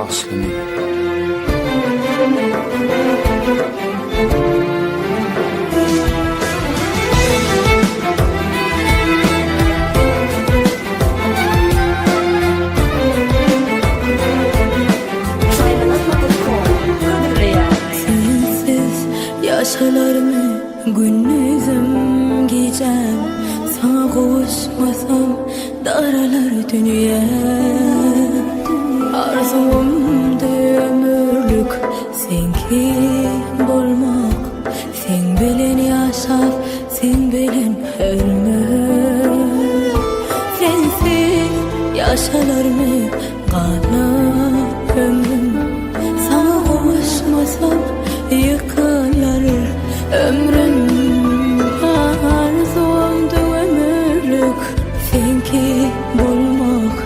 bağışlamayın. Sensiz yaşanır mı gündüzüm gecem? Sana kavuşmasam daralar dünya. Arzumda ömürlük senki bulmak, sen bilen yaşap, sen bilen ölmek. Sensiz yaşanır mı kana ömrüm? Sana kavuşmasam yıkılır ömrüm. Arzumda ömürlük senki bulmak,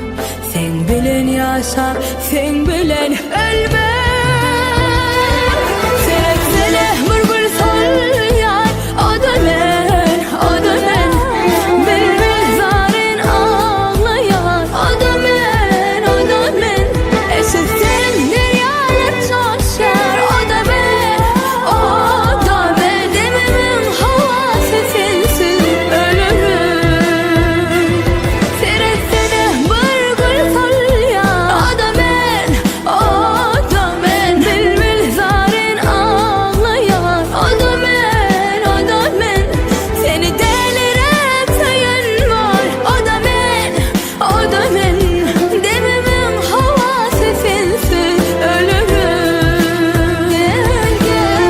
sen bilen yaşap, sen bilen ölmek. Sevsene mırgır solyan, o da ben, o da ben. Bilmez zarin ağlayan, o da ben, o da ben. Eşit sendir yalet coşar, o da ben, o da ben. Demimin havası sensiz ölürüm. Sevsene mırgır solyan, o da ben, o da ben. Bilmez zarin ağlayan, o da ben, o da ben. Seni delirip sayın var, o da ben, o da ben. Demimin havası sensiz ölürüm. Gel gel.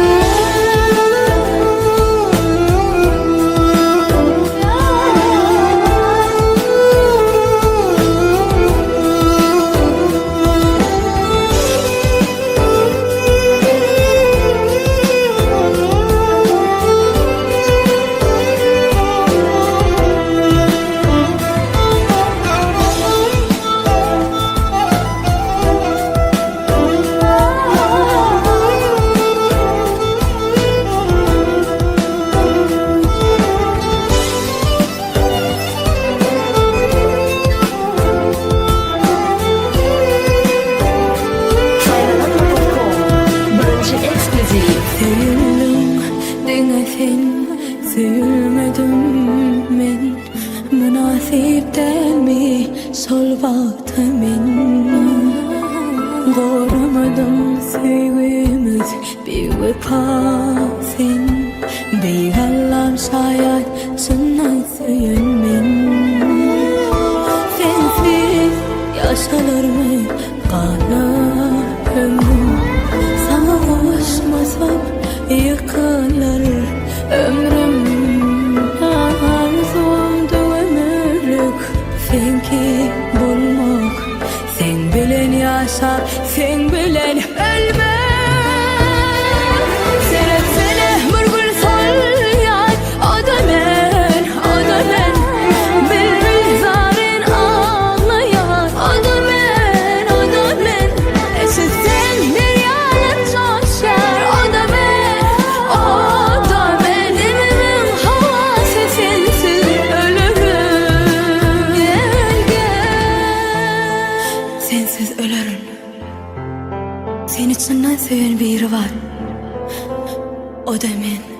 Sevildim dine sen, sevilmedim men. Münasip değil mi sol vakti men? Koramadım sevgimiz bir vefa sen. Beygallam şayet senden söylemen. Sensiz yaşanır mı kana ömrüm? Sana kavuşmasam yıkılır ömrüm. Arzumda ömürlük senki bulmak, sen bilen yaşap, sen bilen ölmek. Sevsene mırgır solyan, o da ben, o da ben. Bilmez zarin ağlayan, o da ben, o da ben. Eşit sendir yalet coşar, o da ben, o da ben. Demimin havası sensiz ölürüm. Gel gel. Sensiz ölürüm. Seni içinden seven biri var, o da ben.